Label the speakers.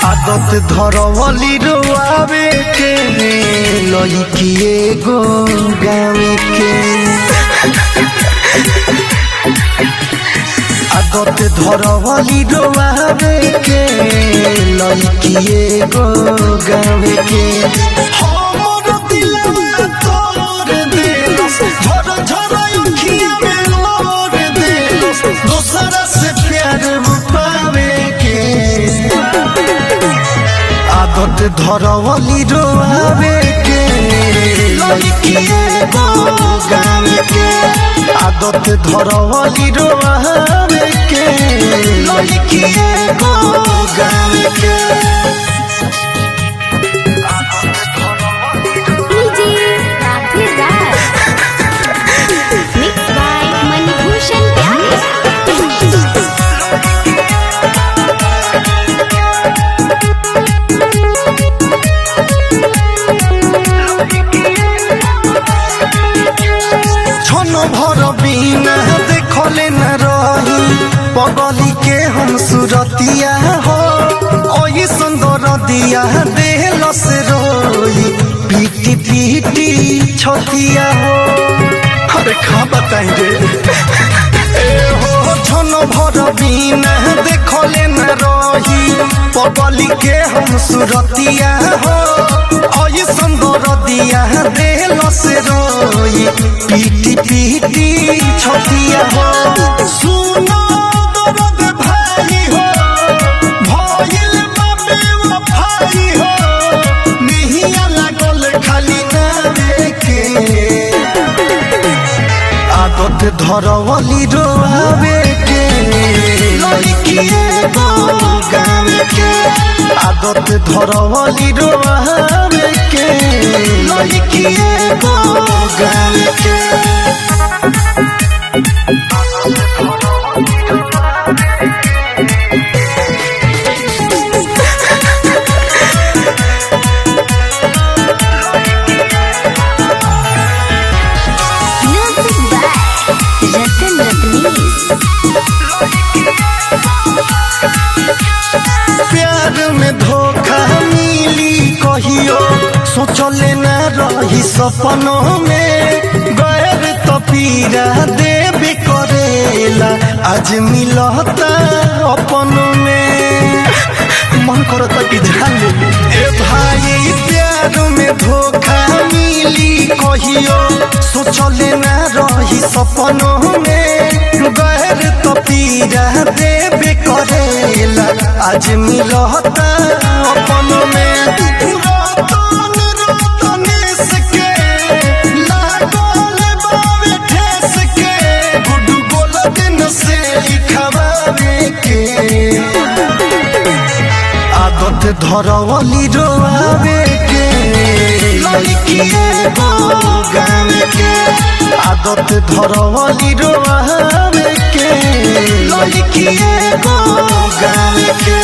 Speaker 1: आदत धरवली रोआवे के लइकिए गो गावे के आदत धरवली रोआवे के लइकिए गो गावे के हमर दिलवा तोर देलस झर झर अखिया में लोर देलस दूसरा से प्यार पावे के आदत धरवली रोआवे के लइकिए गो गावे के आदत धरवली रोआवे के लइकिए गो गावे के
Speaker 2: Mixed by Manibhushan Pyare.
Speaker 1: छनो भर बिना देखले न रही पगली के हम सुरतिया हो ओही सुंदर दिया देल से रोई पीटी पीटी छतिया हो अरे खा बताई रे ए हो छनो भर बिना देखले न रही पगली के हम सुरतिया हो ओही सुंदर दिया देल से रोई पीटी पीटी छतिया हो सुनो दर्द भाई हो भइल बाबे वफाई हो निहिया लागल खाली नावे के आदत धरवली रोआवे के लइकिए गो गावे के आदत धरवली रोआवे के लइकिए गो गावे के
Speaker 2: Music by Ratan Ratnesh.
Speaker 1: प्यार में धोखा मिली कहियो सोचले न रही सपनों में गैर तो पीरा देवे करेला आज मिलता अपनों में मन करता कि जान ए भाई प्यार में धोखा मिली कहियो सोचले न रही सपनों में गैर तो पीरा देवे करेला आज मिलता अपनों में रतन रतनेश के लागल बावे ठेस के गुडू गोलदिन से लिखवावे के आदत धरवली रोआवे के लइकिए गो गावे के आदत धरवली रोआवे के लइकिए गो गावे के।